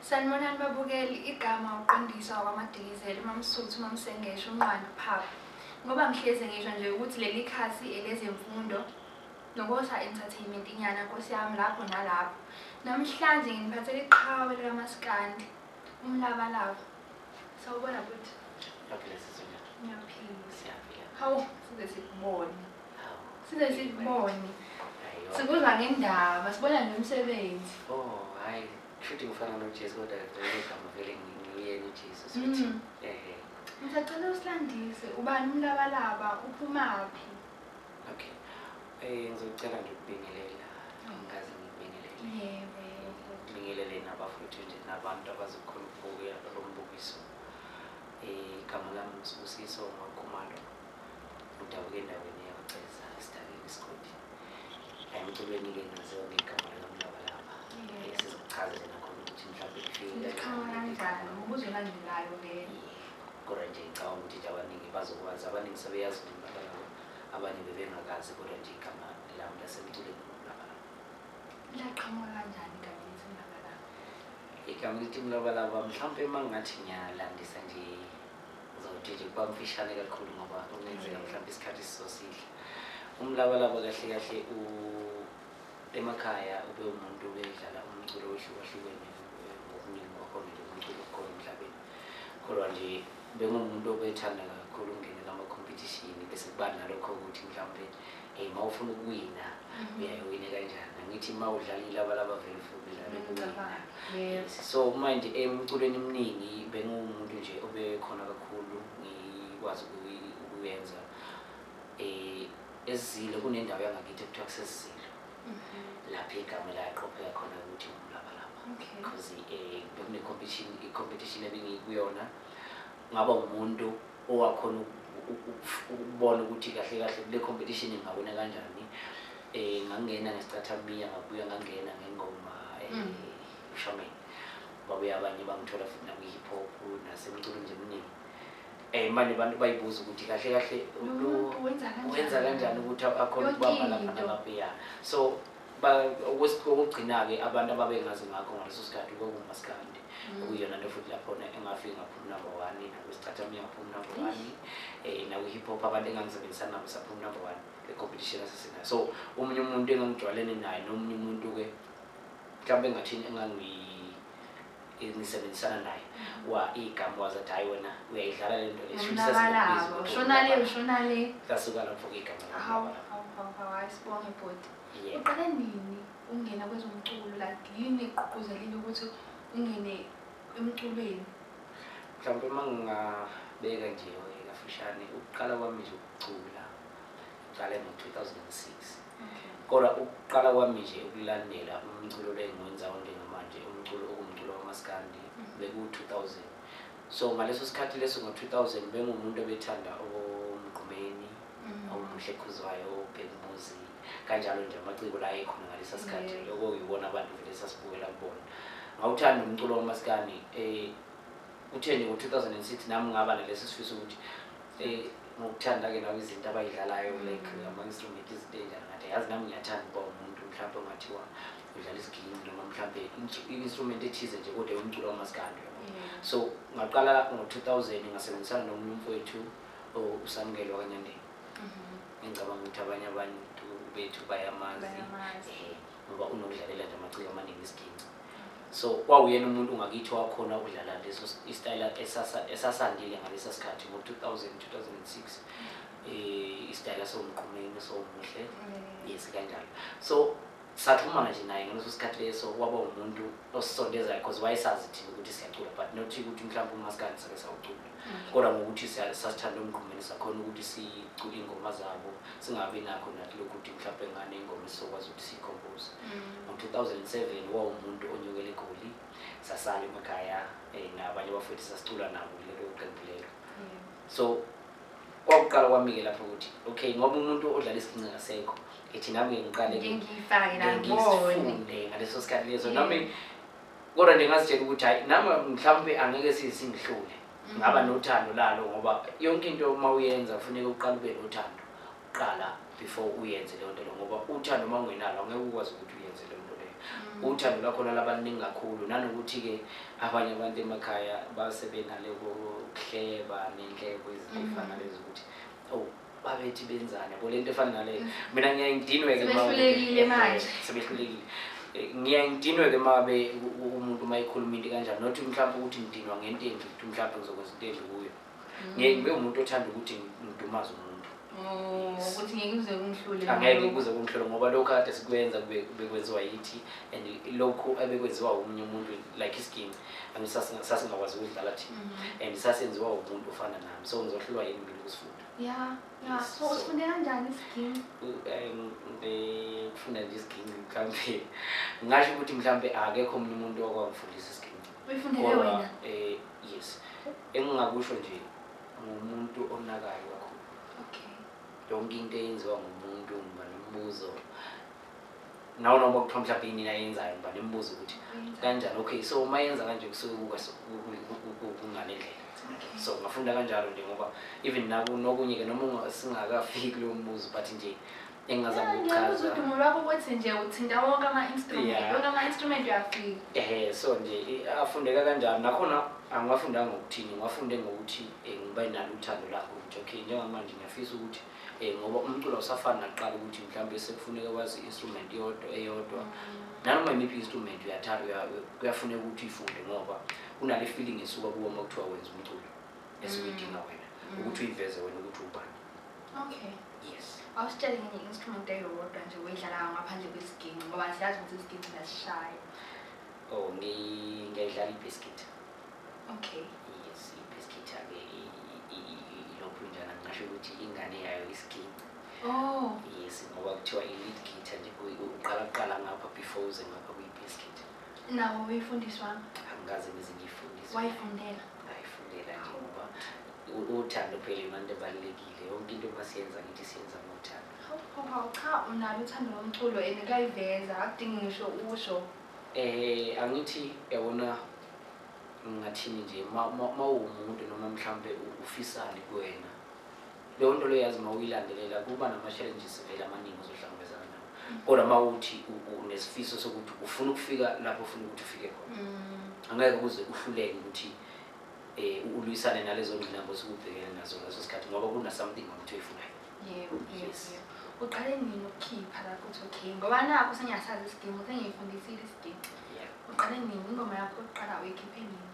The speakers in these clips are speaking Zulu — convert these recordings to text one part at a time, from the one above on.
Sanibonani babukeli, igama uqondisa kwamadikizela uMamsuthu uMamsengesho uNcwane Phaphu. Ngoba ngihlezi ngisho nje ukuthi leli khasi elezemfundo nokosha entertainment inyana Nkosi yami lapho nalapho. Namhlanje ngiphathele iqhawe likaMaskandi, umlabalaba. Sawubona futhi. Ngiyaphila. Hawu, size sikubone. Sikuzwa ngendaba, sibona nomsebenzi. Oh, hayi. Futhi ngifana noJesu kodwa igama vele ngiyena uJesu futhi. Ngisacela usilandise, ubani umlabalaba, uphumaphi? Okay. Ngizocela nje ukubingelela. Ngikaze ngibingelele. Yebo. Ngibingelele nabafowethu nje nabantu abazokhona ukubuka lo mbukiso. Igama lami uSibusiso Makhumalo. Udabuke endaweni yakuCeza esidakeni isigodi. Emculweni ke ngaziwa ngegama likaMlabalaba. Sizokuchaza nakhona ukuthi mhlawumbe Ngicabanga kanjani, umbuzo olandelayo vele. Kodwa nje ngicabanga ukuthi abaningi bazokwazi, abaningi sebeyazi uMlabalaba, abanye bebengakazi kodwa nje igama lami lasemculweni uMlabalaba. Laqhamuka kanjani igama lithi Mlabalaba? Igama lithi Mlabalaba mhlawumbe mangathi ngiyalandisa nje ngizothi nje kuba mfishane kakhulu ngoba kungenzeka mhlawumbe isikhathi sisosihle. Umlabalaba kahle kahle emakhaya ube umuntu obedlala umculo ohlukahlukene ngokuningi wakhona nje umculo okhona emhlabeni. Kodwa nje bengumuntu obethanda kakhulu ukungena kuma-competition bese kuba nalokho ukuthi mhlawumbe mawufuna ukuwina uyawina kanjani. Angithi mawudlala ilabalaba vele ufuna udlala. So manje emculweni eminingi bengumuntu nje obekhona kakhulu ngikwazi ukuyenza. Esizile kunendawo yangakithi ekuthiwa kusesizilo. Lapho igama laqopheka khona ukuthi uMlabalaba. Because i-competition ebengikuyona ngaba umuntu owakhona ukubona ukuthi kahle kahle kule competition ngawina kanjani. Ngangena ngesicathambiya ngabuya ngangena ngengoma uShameni. Babuya abanye bangithola futhi nakwi-hip hop nasemculweni nje eminingi. Manje abantu bayibuza ukuthi kahle kahle wenza kanjani ukuthi akhona ukubamba lapha nalapha. So okugcina-ke abantu ababengazi ngakho ngaleso sikhathi kwakunguMaskandi. Okuyona nto futhi lapho engafika ngaphuma number 1 nakwesicathambiya ngaphuma number 1. Nakwi-hip hop abantu engangisebenzisana nabo saphuma number 1 le-competition asesinayo. So omunye umuntu engangijwayelene naye nomunye umuntu-ke mhlawumbe engathini ngisebenzisana naye igama wazathi hayi wena uyayidlala le nto ushona le sasuka lapho-ke igama hawu sibonge bhuti. Uqale nini ungena kwezomculo, like yini egqugquzelile ukuthi ungene emculweni? Mhlawumbe uma ngingabeka nje kafushane ukuqala kwami nje ukucula ngicale ngo-2006. Kodwa ukuqala kwami nje ukulandela umculo lo engiwenzayo njengamanje umculo okumculo kaMaskandi beku-2000. So ngaleso sikhathi leso ngo-2000 bengumuntu obethanda oMgqumeni, oMuhle Khuzwayo, uBhekumuzi kanjalo nje amaciko la ekhona ngalesa sikhathi okuyibona abantu vele sasibukela kubona. Ngawuthanda umculo kaMaskandi. Kutheni ngo-2006 nami ngaba naleso sifiso ukuthi ngokuthanda-ke nawo izinto abayidlalayo like ama-instrument izinto ngathi yazi nami ngiyathanda ukuba umuntu mhlawumbe ongathiwa udlala isiginci noma mhlawumbe i-instrument ethize nje kodwa umculo kaMaskandi. So ngaqala ngo-2000 ngasebenzisana nomunye umfowethu uSamukelo Kanyandeni. Ngicabanga ukuthi abanye abantu bethu bayamazi ngoba unokudlalela nje amaciko amaningi isiginci. So kwawuyena umuntu ungakithi wakhona ukudlala leso istyle esasandile ngalesa sikhathi ngo-2000 2006 istyle soMgqumeni soMuhle yes kanjalo. So saxhumana nje naye ngaleso sikhathi leso kwaba umuntu osisondezayo because wayesazi thina ukuthi siyacula but not ukuthi mhlawumbe uMaskandi sake sawucula. Kodwa ngokuthi sasithanda uMgqumeni sakhona ukuthi sicule ingoma zabo singabi nakho nathi lokhu ukuthi mhlawumbe ngane ingoma esizokwazi ukuthi siyicompose. Ngo-2007 wawumuntu onyukele eGoli sasala emakhaya nabanye abafowethu sasicula nabo kulelo qembu lelo. So kwakuqala kwami-ke lapho ukuthi okay ngoba umuntu odlala isiginci ngasekho ethi nami ngiqale ngifunde ngaleso sikhathi leso nami kodwa nje ngazitshela ukuthi hayi nami mhlawumbe angeke singihlule ngaba nothando lalo ngoba yonke into uma uyenza kufanele uqale ube nothando uqala before uyenze leyo nto ngoba uthando uma ungenalo angeke ukwazi ukuthi uyenze leyo nto leyo. uthando lwakhona labaningi kakhulu nanokuthi-ke abanye abantu emakhaya basebenaleko kuhleba nenhlebo ezifana lezi ukuthi babethi benzani yabo lento efana naleyo mina ngiyangidinwe-ke sebehlulekile manje sebehlulekile ngiyangidinwe-ke mabe umuntu uma ekhuluma into kanjani nothi mhlawumbe ukuthi ngidinwa ngentembi ukuthi mhlawumbe ngizokwenza intembi kuyo ngibe umuntu othanda ukuthi ngidumaze umuntu ukuthi ngeke kuze kungihlule angeke kuze kungihlule ngoba lokhu kade sikwenza bekwenziwa yithi and lokhu ebekwenziwa umunye umuntu like isigini sasingakwazi ukudlala thina and sasenziwa umuntu ofana nami so ngizohlulwa yini mina ukusifunda so usifunde kanjani isigini ngifunda nje isigini mhlawumbe ngasho ukuthi mhlawumbe akekho omunye umuntu okwangifundisa isigini uyifundele wena yes engingakusho nje ngumuntu onakayo kakhulu yonke into eyenziwa ngumuntu ngiba nemibuzo nawo noma kuthiwa mhlawumbe yini ayenzayo ngiba nemibuzo ukuthi kanjani okay so uma yenza kanje kusuke kunganendlela so ngafunda kanjalo nje ngoba even nokunye-ke noma singakafiki kulowo mbuzo but nje engingazama ukuchaza udumo lwakho kwethi nje uthinta wonke ama-instrument uyafika so nje afundeka kanjalo nakhona angifundanga ngokuthini ngiwafunde ngokuthi ngiba nalo uthando lakho ukuthi okay njengamanje ngiyafisa ukuthi ngoba umculo usafana naqala ukuthi mhlawumbe sekufuneka wazi i-instrument eyodwa nanoma imiphi i-instrument kuyafuneka ukuthi uyifunde ngoba kunale feeling esuka kuwo uma kuthiwa wenza umculo esuyidinga wena ukuthi uyiveze wena ukuthi ubani. Okay, yes. Awusitshele ngenye i-instrument eyodwa nje oyidlalayo ngaphandle kwesiginci ngoba siyazi ukuthi isiginci siyasishaya. Ngiyadlala i-basket. Okay. Yes, i-basket-ke ilokhu njana ngisho ukuthi ingane yayo isiginci. Yes, ngoba kuthiwa i-lead guitar nje uqala ngapha before uze ngapha kwi-basket. Nawo uyifundiswa? Angikaze ngize ngiyifundiswe. Wayifundela? Ngayifundela nje ngoba uthando phela into ebalulekile. Yonke into masiyenza ngithi siyenza ngothando. Cha unalo uthando lomculo and kayiveza akudingi ngisho usho. Angithi yabona ngathini nje mawumuntu noma mhlambe ufisani kuwena leyo nto leyazi mawuyilandelela kuba nama-challenges vele amaningi ozohlangabezana nawo kodwa mawuthi unesifiso sokuthi ufuna ukufika lapho ufuna ukuthi ufike khona angeke kuze uhluleke ukuthi ulwisane nalezo ngqinamba osukubhekene nazo ngaso sikhathi ngoba kuna-something ukuthi uyifunayo. Yebo. Uqale nini ukukhipha lapho uthi okay ngoba nakho sengiyasazi isigima sengiyifundisile isigima. Uqale nini ingoma yakho yokuqala uyikhiphe nini?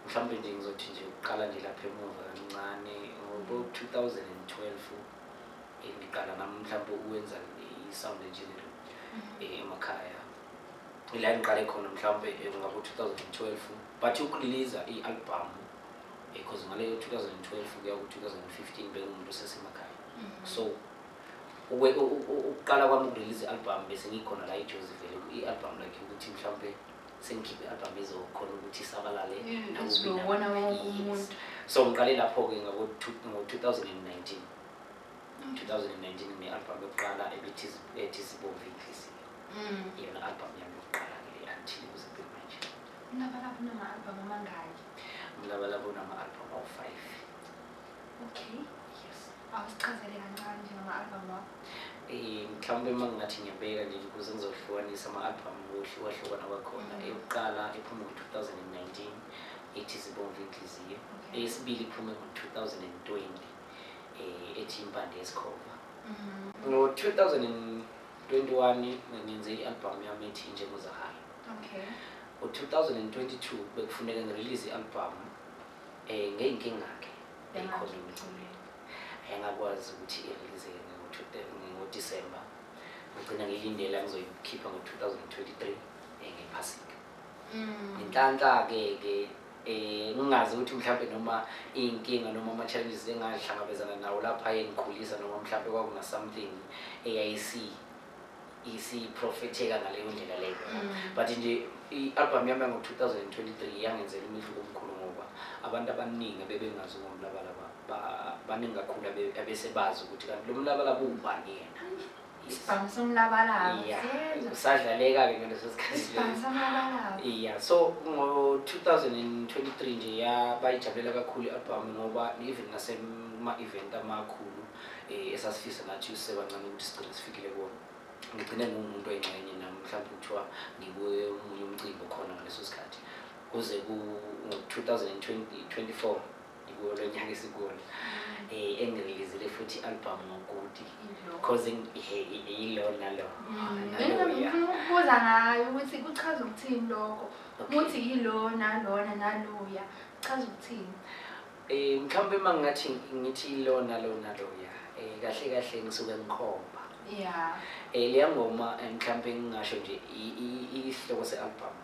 Mhlawumbe nje ngizothi nje uqala nje lapha emuva kancane ngo-2012 ngiqala nami mhlawumbe ukwenza i-sound engineering emakhaya. La ngiqale khona mhlawumbe ngabo-2012 but ukurelease i-album because ngaleyo 2012 kuya ku-2015 bengumuntu osesemakhaya. So uqala kwami ukurelease i-album bese ngikhona la eJoseville i-album like ukuthi mhlawumbe sengikhiphe i-album ezokhona ukuthi isabalale nakubona wonke umuntu. So ngiqale lapho-ke ngo-2019 ne-album yokuqala ethi Sibomvu Inhliziyo. Yona album yami yokuqala-ke until uze manje. Umlabalaba unama-album amangaki? Umlabalaba unama-album awu-5. Okay. Yes. Awusichazele kancane nje ngama-album wakho. Mhlawumbe uma ngingathi ngiyabeka nje ukuze ngizohlukanisa ama-album ngohlukahlukana kwakhona. Eyokuqala iphume ngo-2019 ethi Sibomvu Inhliziyo. Eyesibili iphume ngo-2020 ethi Impande Yesikhova. Ngo-2021 ngenze i-album yami ethi Njengozahara. Okay. Ngo-2022 bekufuneka ngirelease i-album ngeyinkinga-ke ekhona emculweni. Engakwazi ukuthi irelease ngo-December. Ngigcina ngilindela ngizoyikhipha ngo-2023 ngephasika. Inhlanhla-ke ngingazi ukuthi mhlawumbe noma iy'nkinga noma ama-challenges engahlangabezana nawo lapha engikhulisa noma mhlawumbe kwakuna-something isiprofetheka ngaleyo ndlela leyo. But nje i-album yami yango-2023 yangenzela umehluko omkhulu ngoba abantu abaningi bebengazi ngomlabalaba baningi kakhulu abesebazi ukuthi kanti lo mlabalaba ubani yena. Isibhamu somlabalaba. Usadlaleka-ke ngaleso sikhathi. Isibhamu somlabalaba. So ngo-2023 nje bayijabulela kakhulu i-album ngoba even nasema-event amakhulu esasifisa nathi usebancane ukuthi sigcine sifikile kuwona ngigcine ngumuntu oyingxenye nami mhlawumbe kuthiwa ngibuye umunye umcimbi khona ngaleso sikhathi kuze ku-2024 ngikuwo lo nyaka esikuwona engireleasile futhi i-album ngokuthi cause yilo nalo ukubuza ngayo ukuthi kuchaza ukuthini lokho ukuthi yilona lona naloya kuchaza ukuthini mhlawumbe mangathi ngithi lona loya kahle kahle ngisuke ngikhomba leya ngoma mhlawumbe ngingasho nje isihloko se-album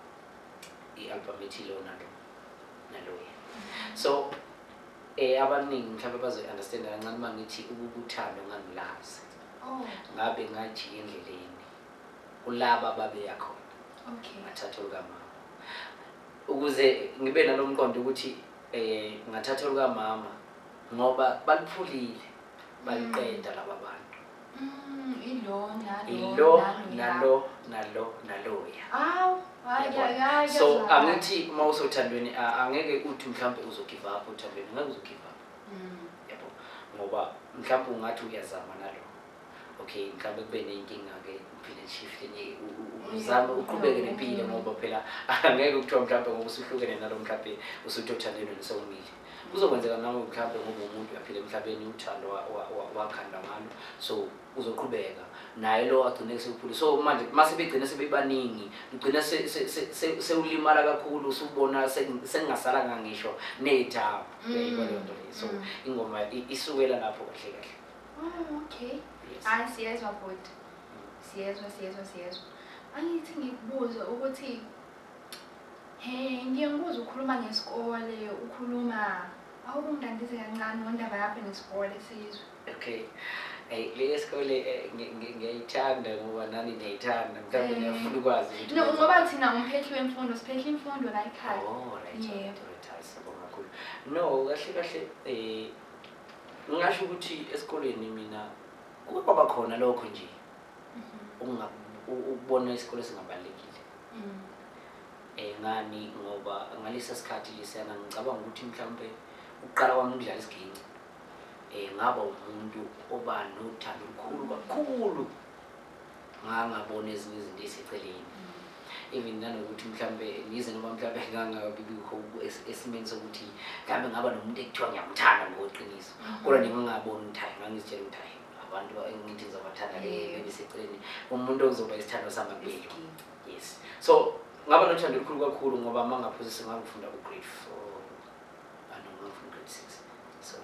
i-album ethi lona naloya so abaningi mhlawumbe bazo-understand kancane uma ngithi ubuthando ngangilazi ngabe ngajiya endleleni kulaba babeya khona ngathatha olukamama ukuze ngibe nalo mqondo ukuthi ngathatha olukamama ngoba baliphulile baliqeda laba bantu naloya so angithi uma usothandweni angeke uthi mhlawumbe uzogive up uthandweni ngeke uzogive up yabo ngoba mhlawumbe ungathi uyazama nalo okay mhlawumbe kube nenkinga-ke uphinde shift uzame uqhubeke nempilo ngoba phela angeke kuthiwa mhlawumbe ngoba usuhlukene nalo mhlawumbe usuthi othandweni sewumile kuzokwenzeka nawe mhlawumbe ngoba umuntu uyaphila emhlabeni uthando wakhanda ngalo so uzoqhubeka naye lo agcine sekuphula so manje mase begcina sebebaningi ugcina sewulimala kakhulu usubona sengingasalanga ngisho nethabu leyo nto leyo so ingoma isukela lapho kahle kahle okay hayi siyezwa bhuti siyezwa angithi ngikubuza ukuthi ngiyengibuza ukhuluma ngesikole ukhuluma awukungidandize kancane ngendaba yapho nesikole sizwe okay le sikole ngiyayithanda ngoba nani ngiyayithanda mhlawumbe ngiyafuna ukwazi ukuthi no ngoba thina umphethi wemfundo siphehla imfundo la ekhaya kakhulu no kahle ngingasho ukuthi esikoleni mina kwaba khona lokho nje ukubona isikole singabalekile ngani ngoba ngalesa sikhathi lesiyana ngicabanga ukuthi mhlawumbe uqala kwami ukudlala isiginci ngaba umuntu oba nothando olukhulu kakhulu ngangabona ezinye izinto eseceleni even nanokuthi mhlawumbe ngize noma mhlawumbe ngangabibikho esimeni sokuthi mhlawumbe ngaba nomuntu ekuthiwa ngiyamthanda ngoqiniso kodwa ngingaboni umthayi ngangizitshela umthayi abantu engithi ngizobathanda beseceleni umuntu ozoba isithando samampilo yes so ngaba nothando olukhulu kakhulu ngoba mangaphosisa ngangifunda ku-grade 4 ngangifunda grade 6 so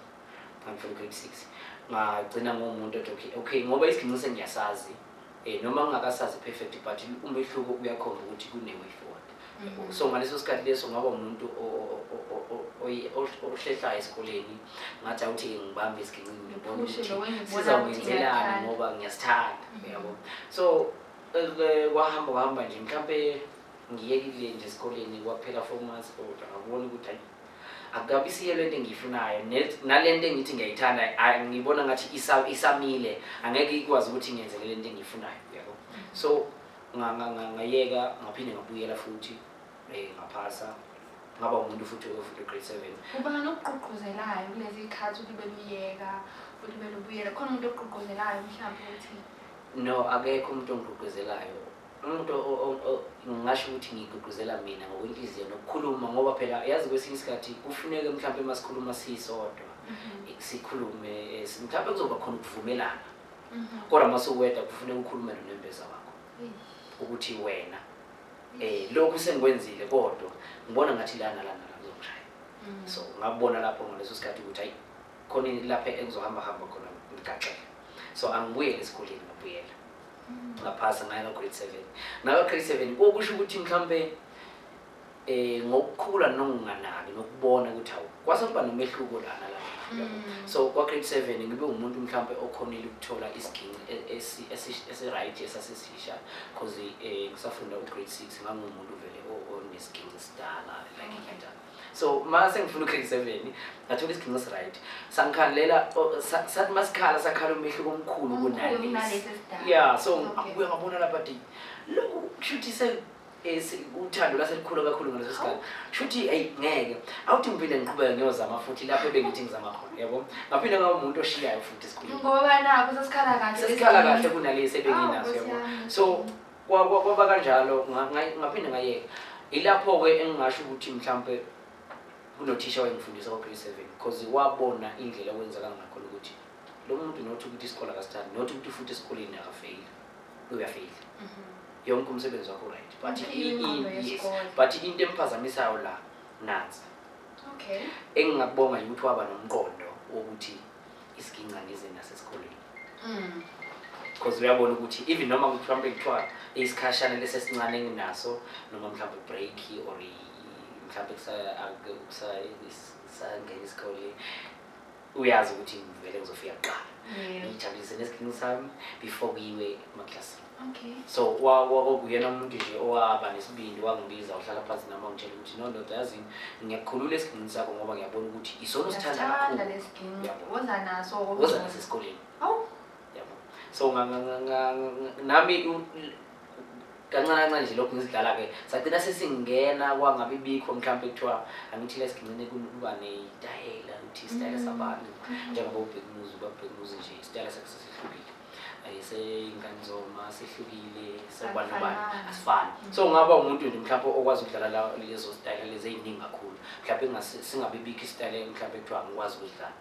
ngangifunda grade 6 ngagcina ngomuntu othi okay ngoba isiginci sengiyasazi noma ngingakasazi perfect but umehluko uyakhomba ukuthi kune-way forward so ngaleso sikhathi leso ngaba umuntu ohlehlayo esikoleni ngathi awuthi-ke ngibambe isiginci ngibona ukuthi sizawungenzelana ngoba ngiyasithanda yabo so kwahamba nje mhlawumbe ngiyekile nje esikoleni kwaphela 4 months kodwa ngabona ukuthi hayi akukabi siye lento engiyifunayo nalento engithi ngiyayithanda ngibona ngathi isamile angeke ikwazi ukuthi ngiyenzele lento engiyifunayo yabo so ngayeka ngaphinde ngabuyela futhi ngaphasa ngaba umuntu futhi ofunda grade 7 uba nokugqugquzelayo kulezi ikhathi ukuthi beluyeka futhi belubuyela khona umuntu ogqugquzelayo mhlawumbe ukuthi no akekho umuntu ongigqugquzelayo umuntu ngingasho ukuthi ngigqugquzela mina ngokwenhliziyo nokukhuluma ngoba phela yazi kwesinye isikhathi kufuneka mhlawumbe masikhuluma sisodwa sikhulume mhlawumbe kuzoba khona ukuvumelana kodwa masuweda kufuneka ukhulume nonembeza wakho ukuthi wena lokhu sengikwenzile kodwa ngibona ngathi lana kuzokushaya so ngabona lapho ngaleso sikhathi ukuthi hayi khona lapha engizohamba khona ngigaqele so angibuyele esikoleni ngabuyela ngaphasa ngaya grade 7 nayo grade 7 okusho ukuthi mhlawumbe ngokukhula nonganaki nokubona ukuthi hawu kwase kuba nomehluko lana la so kwa grade 7 ngibe umuntu mhlawumbe okhonile ukuthola isiginci esi-right esasisisha because ngisafunda grade 6 ngangumuntu vele onesiginci sidala like that so mase ngifuna grade 7 ngathola isiginci esi-right sangikhalela sathi masikhala sakhala umehluko omkhulu kunalesi yeah so akubuye ngabona lapha di lo kushuthi uthando laselikhulu kakhulu ngaleso sikhathi shuthi ngeke awuthi ngiphinde ngiqhubeke ngiyozama futhi lapho ebengithi ngizama khona yabo ngaphinde ngaba umuntu oshiyayo futhi esikoleni ngoba nakho sesikhala kahle kunalesi ebenginaso yabo so kwaba kanjalo ngaphinde ngayeka ilapho-ke engingasho ukuthi mhlawumbe kunothisha wayengifundisa kwa-grade 7 because wabona indlela okwenzeka ngakhona ukuthi lo muntu nothi ukuthi isikole akasithandi nothi ukuthi futhi esikoleni akafeyili uyafeyila yonke umsebenzi wakho right but into emphazamisayo la nansi engingakubonga ukuthi waba nomqondo wokuthi isiginca ngize nasesikoleni because uyabona ukuthi even noma mhlawumbe kuthiwa isikhashana lesesincane enginaso noma mhlawumbe break or mhlawumbe kusangena isikole uyazi ukuthi ngivele ngizofika kuqala ngijabulise nesiginci sami before kuyiwe emaklasini so wakuyena umuntu nje owaba nesibindi wangibiza uhlala phansi nami wangitshela ukuthi no ndoda yazi ngiyakukhulula esiginci sakho ngoba ngiyabona ukuthi isona osithanda kakhulu woza naso esikoleni yabo so nami kancane nje lokho ngizidlala-ke sagcina sesingena kwangabe ibikho mhlawumbe kuthiwa angithi la esigincini kuba netayela ngithi isitayela sabantu njengoba ubhekumuzi ubabhekumuzi nje isitayela sakhe sesihlukile seyinkanzoma sehlukile sekubani asifani so ngaba umuntu nje mhlawumbe okwazi ukudlala lezo sitayela lezi eziningi kakhulu mhlawumbe singabe bikho isitayela mhlawumbe kuthiwa ngikwazi ukudlala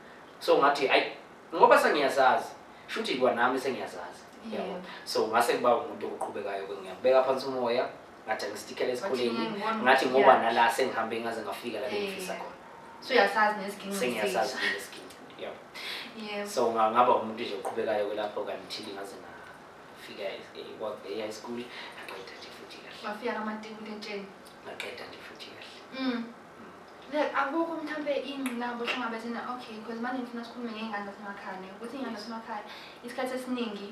so ngathi ayi ngoba sengiyasazi shuthi kwanami sengiyasazi yabo so ngase kuba umuntu oqhubekayo ngiyabeka phansi umoya ngathi ngistikele esikoleni ngathi ngoba nala sengihambe ngaze ngafika la ngifisa khona so uyasazi nesiginci sengiyasazi nesiginci yabo so ngaba umuntu nje oqhubekayo kwelapho kanti ngaze ngafika e-high school ngaqeda nje futhi kahle wafika kaMatikuletsheni ngaqeda nje futhi kahle akukho mhlawumbe ingqinamba ohlangabezana because manje ngifuna sikhulume ngey'ngane zasemakhaya ukuthi iy'ngane zasemakhaya isikhathi esiningi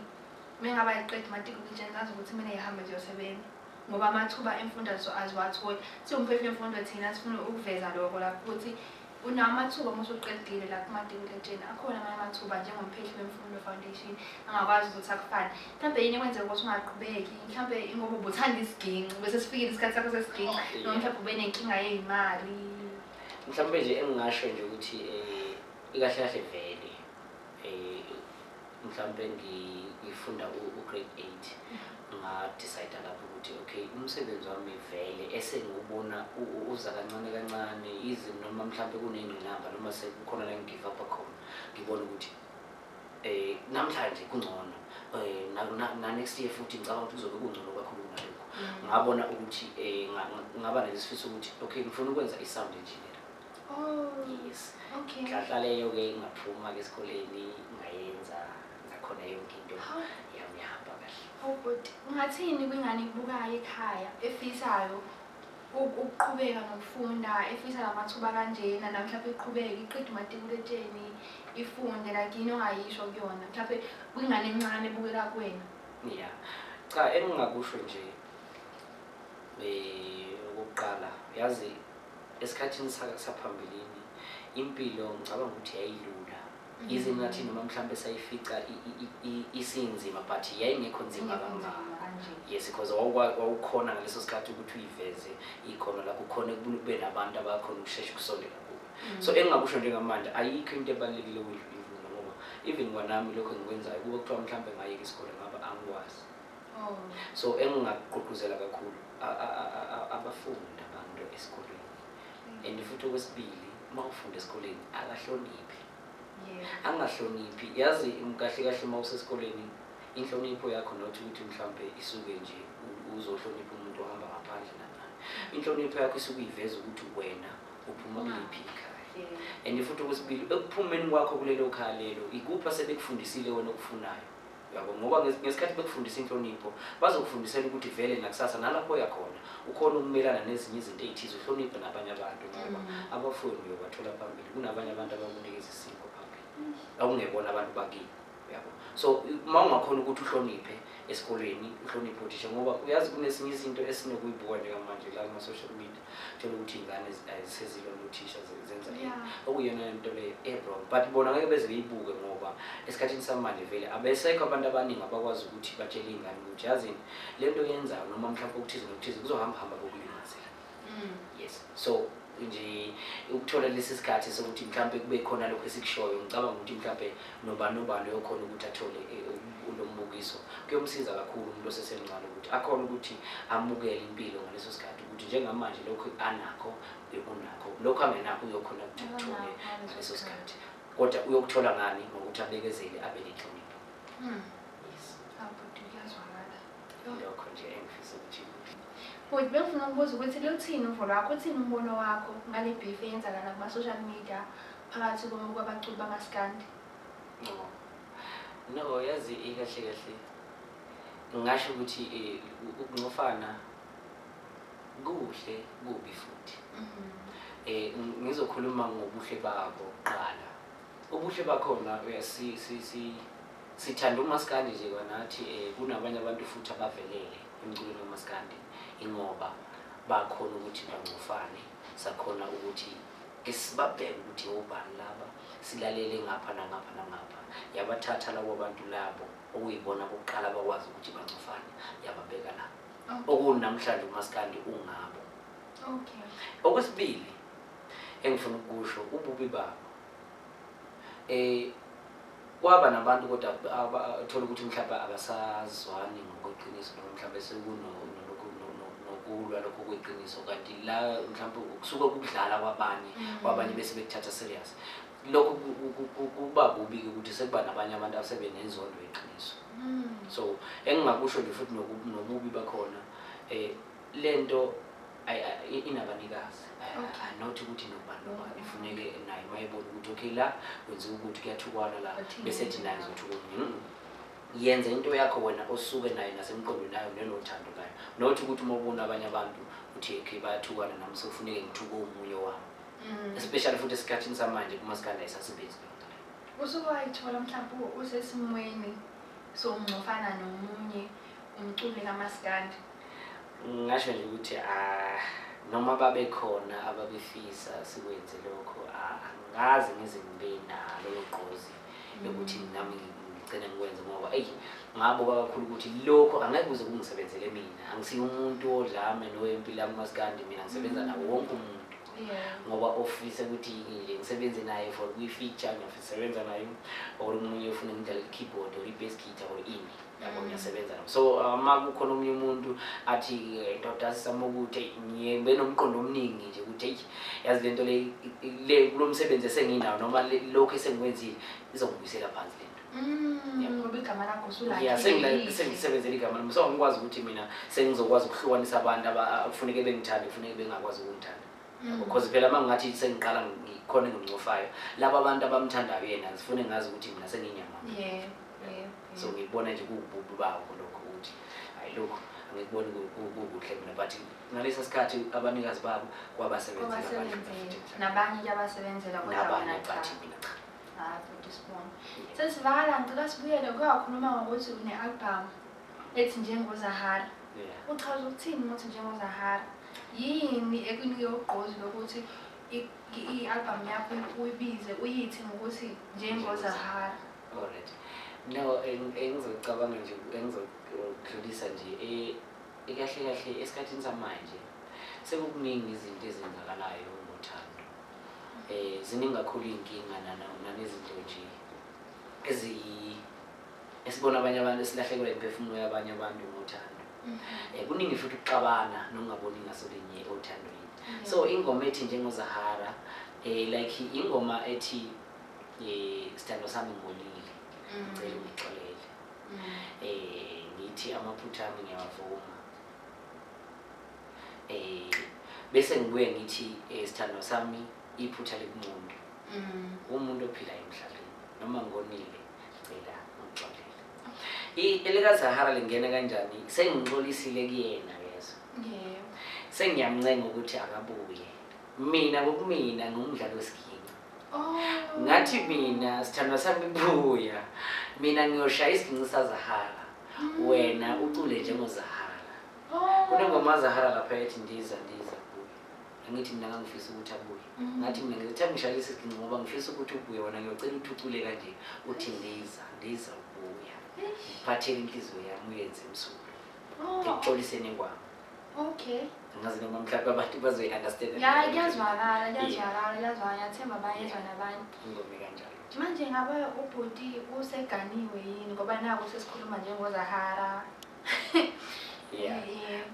mengaba iqeda iMatikuletsheni azi ukuthi kumele yihambe ziyosebenza ngoba amathuba emfundo aziwatholi siwumphefumlo wemfundo thina sifuna ukuveza lokho lapho ukuthi unawo amathuba uma usuqedile la kuMatikuletsheni akhona amanye amathuba njengomphehli wemfundo foundation angakwazi ukuthi akufane mhlawumbe yini ekwenzeka ukuthi ungaqhubeki mhlawumbe ingoba ubuthanda isiginci bese sifikile isikhathi sakho sesiginci noma mhlawumbe ube nenkinga yey'mali mhlawumbe nje engingasho nje ukuthi ikahle kahle vele mhlawumbe ngifunda u-grade 8 ngadecide lapho ukuthi okay umsebenzi wami vele esengiwubona uza kancane kancane izinto noma mhlawumbe kunengqinamba noma sekukhona la ngigive up khona ngibona ukuthi namhlanje kungcono na next year futhi ngicabanga ukuthi kuzobe kungcono kakhulu kunalokho ngabona ukuthi ngaba nelesifiso ukuthi okay ngifuna ukwenza i-sound engineer yes ngahlaleyo-ke ngaphuma-ke esikoleni ngayenza ngakhona yonke into yami yahamba kahle but ungathini kwingane ibukayo ekhaya efisayo ukuqhubeka nokufunda efisa lamathuba kanjena namhlawumbe iqhubeke iqede uMatikuletsheni ifunde like yini ongayisho kuyona mhlawumbe kwingane encane ebukela kuwena cha engingakusho nje okokuqala yazi esikhathini saphambilini impilo ngicabanga ukuthi yayilula ize ngathi noma mhlawumbe sayifica isinzima but yayingekho nzima kangako yes because wawukhona ngaleso sikhathi ukuthi uyiveze ikhono lakho khona kube nabantu abakhona ukushesha ukusondela kubo so engingakusho njengamanje ayikho into ebalulekile ukuyivuna ngoba even kwanami lokho engikwenzayo kuba kuthiwa mhlawumbe ngayeka isikole ngaba angikwazi so engingaqhuquzela kakhulu abafundi abantu esikoleni and futhi okwesibili uma ufunda esikoleni akahloniphi angahloniphi yazi kahle kahle uma usesikoleni inhlonipho yakho nothi ukuthi mhlawumbe isuke nje uzohlonipha umuntu ohamba ngaphandle nanani inhlonipho yakho isuke iveza ukuthi wena uphuma kuliphi ikhaya and futhi okwesibili ekuphumeni kwakho kulelo khaya lelo ikuphi asebekufundisile wena okufunayo yabo ngoba ngesikhathi bekufundisa inhlonipho bazokufundisela ukuthi vele nakusasa nalapho yakhona ukhona ukumelana nezinye izinto ezithize uhloniphe nabanye abantu ngoba abafundi uyobathola phambili kunabanye abantu abakunikeza isipho phambili akungebona abantu bakini yabo so uma ungakhona ukuthi uhloniphe esikoleni uhloniphe uthisha ngoba uyazi kunesinye izinto esinokuyibuka njengamanje la kuma-social media thola ukuthi iy'ngane azisezilwa nothisha zenza okuyiyona into leyo e-wrong but bona ngeke beze beyibuke ngoba esikhathini samanje vele abesekho abantu abaningi abakwazi ukuthi batshele iy'ngane ukuthi yazini le nto yenzayo noma mhlawumbe okuthize nokuthize kuzohamba kokulimazela. Yes, so nje ukuthola lesi sikhathi sokuthi mhlawumbe kube khona lokho esikushoyo ngicabanga ukuthi mhlawumbe nobani yokhona ukuthi athole lo mbukiso kuyomsiza kakhulu umuntu osesemncane ukuthi akhona ukuthi amukele impilo ngaleso sikhathi ukuthi njengamanje lokho anakho unakho lokho angenakho uyokhona ukuthi uthole ngaleso sikhathi kodwa uyokuthola ngani ngokuthi abekezele abe nenhlonipho. Yes, lokho nje engifisa ukuthi Futhi bengifuna ukubuza ukuthi luthini uvo lwakho, uthini umbono wakho ngale beef eyenzakala kuma-social media phakathi kwabaculi bamaskandi? No, yazi kahle ngingasho ukuthi ukunqofana kuhle kubi futhi. Ngizokhuluma ngobuhle babo kuqala. Ubuhle bakhona sithanda umaskandi nje kwanathi kunabanye abantu futhi abavelele emculweni wamaskandi ingoba bakhona ukuthi banqofane sakhona ukuthi isibabheke ukuthi obani laba silalele ngapha nangapha yabathatha labo bantu labo okuyibona bokuqala bakwazi ukuthi banqofane yababeka la okunamhlanje umaskandi ungabo. Okay. Okwesibili engifuna ukusho ububi babo kwaba nabantu kodwa abathola ukuthi mhlawumbe abasazwani ngokuqiniso noma mhlawumbe sekunokulwa lokho kweqiniso kanti la mhlawumbe kusuka ukudlala kwabanye bese bekuthatha serious. Lokho kuba kubi ukuthi sekuba nabanye abantu asebenenzondo yeqiniso. So engingakusho nje futhi nobubi bakhona lento inabanikazi not ukuthi nobani ifuneke naye mayibona ukuthi okay la wenziwa ukuthi kuyathukwana la bese ethi naye uzothukwa. Yenza into yakho wena osuke naye nasemqondweni nayo nenothando kayo not ukuthi uma ubona abanye abantu uthi okay bayathukwana nami sokufuneke ngithuke omunye wami. Especially futhi esikhathini samanje kumaskandi ayisasibenzi lonto leyo. Usuke wayithola mhlawumbe usesimweni somncofana nomunye umculi kamaskandi? Ngasho nje ukuthi noma babe khona ababefisa sikwenze lokho angazi ngize ngibe nalo loqozi lokuthi nami ngicela ngikwenze ngoba ngabo kakhulu ukuthi lokho angeke kuze kungisebenzele mina. Angisiyo umuntu odlame noyempilo kumaskandi, mina ngisebenza nawo wonke umuntu. Ngoba ofisa ukuthi nje ngisebenze naye for kwi-feature ngiyasebenza naye or umunye ufuna ngidlale i-keyboard or i-bass guitar or ini yabo ngiyasebenza nabo. So uma kukhona omunye umuntu athi ndoda sisamokuthi ngibe nomqondo omningi nje ukuthi yazi lento le kulo msebenzi esenginawo noma lokho esengikwenzile izongibuyisela phansi lento. Ngoba igama lakho usulakhe. Yeah, sengisebenzela igama lami so ngikwazi ukuthi mina sengizokwazi ukuhlukanisa abantu abafuneke bengithande kufuneke bengakwazi ukungithanda. Because phela mangathi sengiqala ngikhona ngimncofayo laba abantu abamthandayo yena zifune ngazi ukuthi mina senginyama. So ngibona nje kububu babo lokho ukuthi hayi lokho angikuboni kukuhle mina but ngalesa sikhathi abanikazi babo kwabasebenzela nabanye nje abasebenzela kodwa bona bathi mina cha. Futhi sibona. Sesivakala ngicela sibuyele kuyakhuluma ngokuthi une-album ethi njengozahara. Uchaza ukuthini ukuthi njengozahara? Yini ekunike ugqozi lokuthi i-album yakho uyibize uyithi ngokuthi njengozahara? Alright. No, engizocabanga nje engizodlulisa nje kahle esikhathini samanje sekukuningi izinto ezenzakalayo ngothando. Ziningi kakhulu inkinga nanezinto nje esibona abanye abantu esilahlekelwa imphefumulo yabanye abantu ngothando. Kuningi futhi ukuxabana nokungaboni ngasolinye othandweni. So ingoma ethi njengozahara like ingoma ethi sithando sami ngolile ngicela ungixolele. Ngithi amaphutha ami ngiyawavuma. Bese ngibuye ngithi sithando sami iphutha lekumuntu. Umuntu ophila emhlabeni noma ngonile ngicela ungixolele. Elikazahara lingena kanjani sengixolisile kuyena yeso. Sengiyamncenga ukuthi akabuye. Mina ngokumina ngumdlalo wesiginci. Ngathi mina sithanda sami buya. Mina ngiyoshaya isiginci sazahara. wena ucule njengoZahara. Kunengoma Zahara lapha ethi ndiza kuwe. Angithi mina ngangifisa ukuthi abuye. Ngathi mina ngithi ngishayisa isigqinqa ngoba ngifisa ukuthi ubuye wena ngiyocela ukuthi ucule kanje uthi ndiza ubuya. Ngiphathele inhliziyo yami uyenze imsuku. Ngixolisene kwami. Okay. Ngazi noma mhlawumbe abantu bazoyi-understand. Ya, kuyazwakala, ngiyathemba bayezwa nabantu. Ingoma kanjalo. Manje ngabe ubhuti useganiwe yini ngoba naku sesikhuluma njengoZahara? Yeah.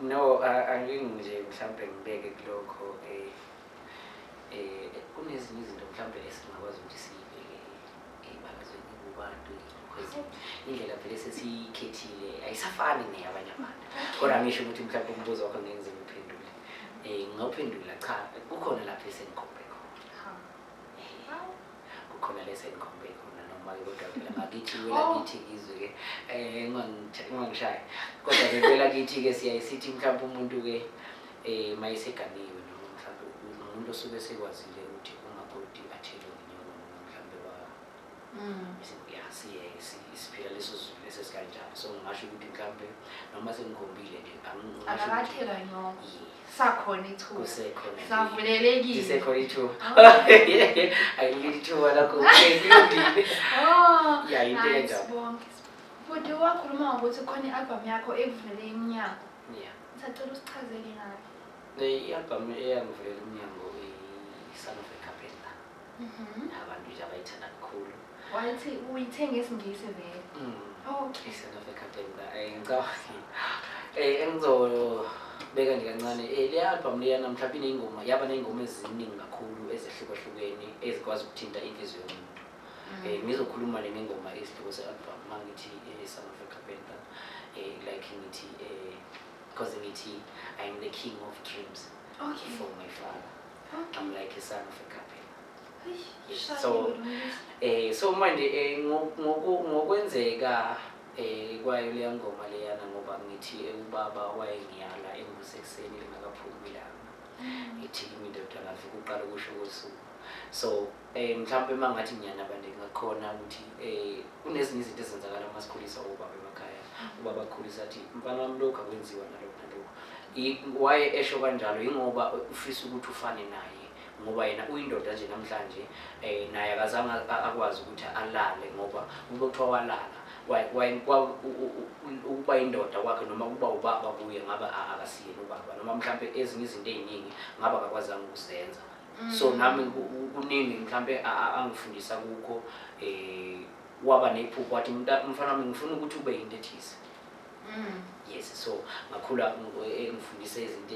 No, anginje mhlawumbe ngibeke kulokho kunezinye izinto mhlawumbe esingakwazi ukuthi siyibeke ebalazweni kubantu because indlela vele sesiyikhethile ayisafani neyabanye abantu. Kodwa ngisho ukuthi mhlawumbe umbuzo wakho ngeke ngiziphendule. Ngawuphendula cha kukhona lapho esenikhombe khona. Kukhona lesenikhombe khona noma kodwa phela ngakithi wela kithi izwe ke ngangishaya. Kodwa vele kithi ke siyayisithi mhlawumbe umuntu ke mayiseganiwe noma mhlawumbe umuntu osuke sekwazile ukuthi umakoti athele inyoko noma mhlawumbe isiphila leso sizwe lesikanjalo. So ngisho ukuthi mhlawumbe noma sengikhombile nje akakathela nyoko. Sakhona ithuba. Kusekhona. Savulelekile. Kusekhona ithuba. Ayilithi ithuba lakho ukuyindile. Yeah, into enjalo. Futhi wakhuluma ukuthi khona i-album yakho ekuvulele iminyango. Yeah. Ngicela usichazele ngayo. I-album eyangivulela iminyango i-Son of a Carpenter. Abantu nje abayithanda kakhulu. Wathi uyithenge isingisi vele. Okay. I-Son of a Carpenter. Engizobeka nje kancane le album leyana mhlawumbe inengoma yaba nengoma eziningi kakhulu ezehlukahlukene ezikwazi ukuthinta inhliziyo yomuntu. Ngizokhuluma ngengoma esihloko se-album mangithi Son of a Carpenter like ngithi because ngithi I'm the king of dreams. Okay. For my father. Okay. I'm like a son of a carpenter. Yes. So manje ngokwenzeka kwayo le ngoma leyana ngoba ngithi ubaba wayengiyala engusekuseni lengakaphumi ilanga. Ngithi indoda ngafika uqala ukusho kosuku. So mhlawumbe mangathi nyana bande ngakhona ukuthi kunezinye izinto ezenzakala masikhulisa ubaba emakhaya. Ubaba akhulisa athi mfana wami lokho akwenziwa nalokho. Why esho kanjalo ingoba ufisa ukuthi ufane naye ngoba yena uyindoda nje namhlanje naye akazange akwazi ukuthi alale ngoba ube kuthiwa walala uba indoda kwakhe noma uba ubaba kuye ngaba akasiyena ubaba noma mhlawumbe ezinye izinto eziningi ngaba akakwazanga ukuzenza. So nami kuningi mhlawumbe angifundisa kukho waba nephupho wathi mfana wami ngifuna ukuthi ube into ethisi. Yes, so ngakhula ngifundise izinto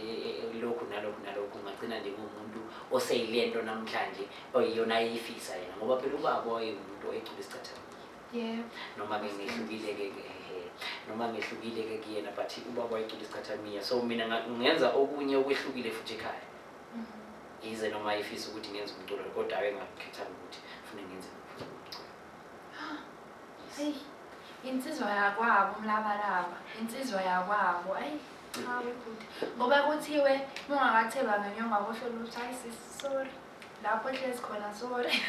lokhu nalokhu ngagcina nje ngumuntu oseyilento namhlanje oyiyona ayifisa yena ngoba phela ubaba wayemuntu ecula isicathamini. Yeah. Noma ngehlukile ke kuyena but ubaba wayecula isicathamini. So mina ngenza okunye okwehlukile futhi ekhaya. Yize noma ayifisa ukuthi ngenze umculo kodwa engakhetha ukuthi ufune ngenze umculo. Hey. Insizwa yakwabo umlabalaba insizwa yakwabo cha ukuthi ngoba kuthiwe ungakatheba ngenyonga bohlola ukuthi ayisisi sorry lapho hlezi khona sorry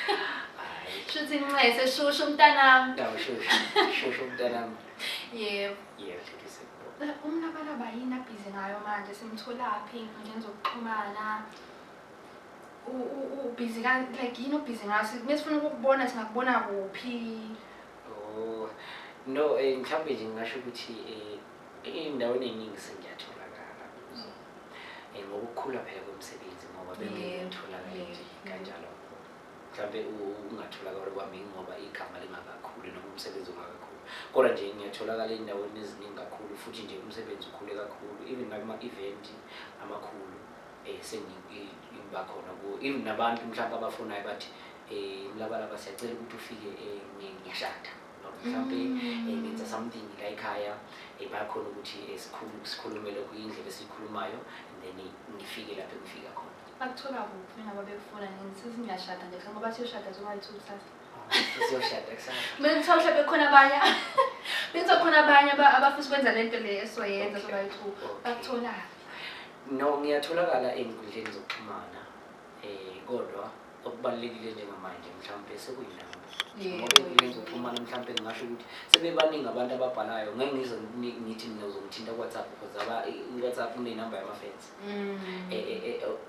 shuthi nginqese shushu umntanami shushu umntanami yebo ngiyakuzwa umlabalaba yini abhizi ngayo manje simtholaphi ngenzokuxhumana ubhizi like yini ubhizi ngaso mesifuna ukubona singakubona kuphi. No, mhlawumbe nje ngisho ukuthi endaweni eningi sengiyatholakala kuzo. Ngokukhula phela komsebenzi ngoba bengiyatholakala nje kanjalo. Mhlawumbe ungatholakala kwami ngoba igama lingakakhulu noma umsebenzi ungakakhulu. Kodwa nje ngiyatholakala endaweni eziningi kakhulu futhi nje umsebenzi ukhule kakhulu even nakuma-event amakhulu sengiba khona ku even nabantu mhlawumbe abafunayo bathi mlabalaba siyacela ukuthi ufike ngiyashada. Mhlawumbe ngenza something la ekhaya bayakhona ukuthi sikhulumele kuyindlela esikhulumayo and then ngifike lapho ngifika khona. Bakuthola kuphi ngaba bekufuna ngithi ngiyashada nje ngoba siyoshada zoba-2 kusasa. Siyoshada kusasa. Mina ngithola bekhona abanye benzokhona abanye abafisa ukwenza lento le esizoyenza zoba-2 bakuthola. No, ngiyatholakala ezinkundleni zokuxhumana kodwa okubalulekile njengamanje mhlawumbe sekuyinamba Yebo, ngoba inkundleni zokuxhumana mhlawumbe ngingasho ukuthi sebebaningi abantu ababhalayo ngeke ngize ngithi mina uzongithinta ku-WhatsApp because i-WhatsApp unenamba yama-fans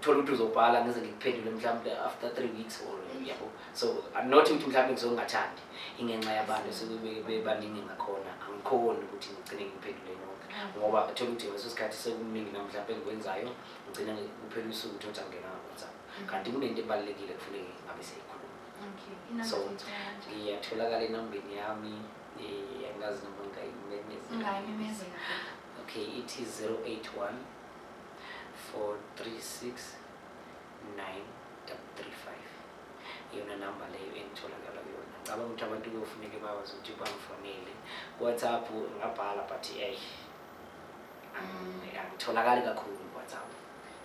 thola ukuthi uzobhala ngize ngikuphendule mhlawumbe after 3 weeks or yabo so not ukuthi mhlawumbe ngizongathandi ingenxa yabantu sebebaningi ngakhona angikhoni ukuthi ngigcine ngiphendule nonke ngoba thola ukuthi ngaleso sikhathi sekuningi na mhlawumbe engikwenzayo ngigcina kuphela usuku uthi angena ku-WhatsApp kanti kunento ebalulekile kufuneke ngabe seyikhuluma. So ngiyatholakala enambeni yami angazi noma ngayimemezela. Okay, it is 081 436 9335 iyona namba leyo engitholakala kuyona. Ngicabanga ukuthi abantu kuyofuneka bakwazi ukuthi bangifonele WhatsApp ngabhala but angitholakali kakhulu WhatsApp.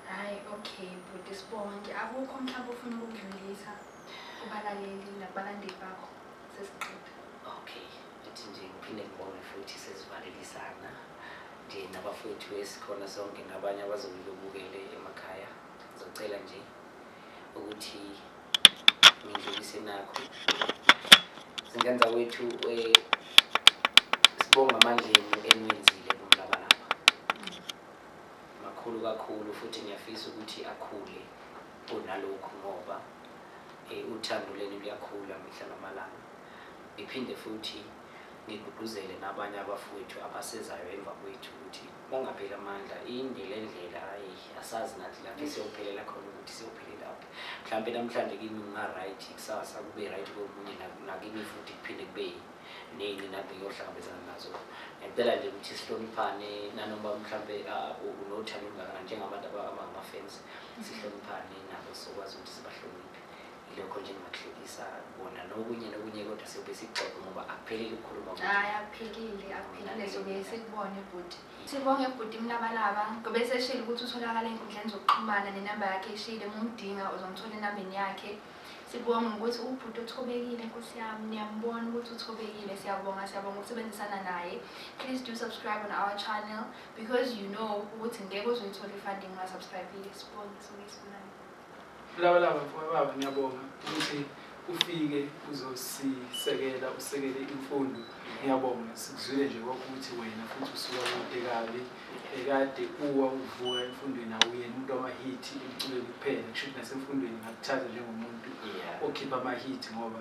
Hayi, okay, but Sibonge akukho mhlawumbe ufuna ukudlulisa kubalaleli nabalandeli bakho sesiqeda. Okay, ethi nje ngiphinde ngibonge futhi sesivalelisana nje nabafowethu esikhona sonke nabanye abazobukele emakhaya. Ngizocela nje ukuthi ngidlulise nakho singenza wethu sibonga amandleni enwenzile kumlabalaba makhulu kakhulu futhi ngiyafisa ukuthi akhule kunalokho ngoba uthando leni luyakhula mihla namalanga. Ngiphinde futhi ngigqugquzele nabanye abafowethu abasezayo emva kwethu ukuthi bangapheli amandla indlela hayi asazi nathi lapho siyophelela khona ukuthi siyophelela lapho mhlawumbe namhlanje kimi ngingaright kusasa kube right komunye nakimi futhi kuphinde kube ney'ngqinamba yohlangabezana nazo. Ngicela nje ukuthi sihloniphane nanoma mhlawumbe unothando olungakanani njengabantu abangama-fans sihloniphane nabo sokwazi ukuthi sibahloniphe. Ilokho nje ngingakuhlekisa bona nokunye kodwa siyobe sixoxe ngoba akupheleli ukukhuluma. Hayi, akuphelile soke sikubone bhuti. Sibonge bhuti Mlabalaba ngoba eseshilo ukuthi utholakala ey'nkundleni zokuxhumana nenamba yakhe eshile umdinga uzomthola enambeni yakhe. Sibonge ukuthi ubhuti uthobekile Nkosi yami, niyambona ukuthi uthobekile. Siyabonga ukusebenzisana naye. Please do subscribe on our channel because you know ukuthi ngeke uzoyithola i-funding ungasubscribe-ile. Sibonge soke sibonane. Mlabalaba baba ngiyabonga ukuthi ufike uzosisekela usekele imfundo. Ngiyabonga sikuzwile nje ukuthi wena futhi usuka kude kabi ekade uwa uvuka emfundweni awuyena umuntu wamahithi emculweni kuphela kusho ukuthi nasemfundweni ngakuthatha njengomuntu okhipha amahithi ngoba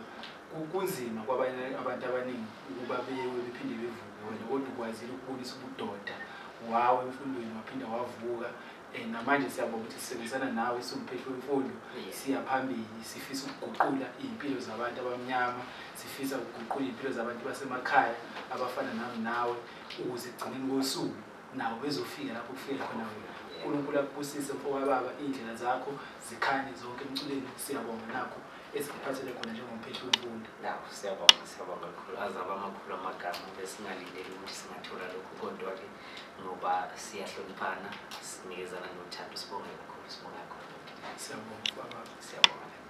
kunzima kwabanye abantu abaningi ukuba bephinde bevuke wena kodwa ukwazile ukubonisa ubudoda wawe emfundweni waphinda wavuka. Namanje siyabonga ukuthi sisebenzisana nawe sumphethe wemfundo siya phambili sifisa ukuguqula impilo zabantu abamnyama sifisa ukuguqula impilo zabantu basemakhaya abafana nami nawe ukuze egcineni kosuku nawo bezofika lapho kufika khona wena. uNkulunkulu akubusise mfowethu baba indlela zakho zikhanye zonke emculeni. Siyabonga nakho esikuphathele khona njengomphethe wemfundo. Nawo siyabonga kakhulu azaba amakhulu amagama besingalindeli ukuthi singathola lokho kodwa-ke ngoba siyahloniphana sinikezana nothando. Sibonge kakhulu. Siyabonga baba. Siyabonga.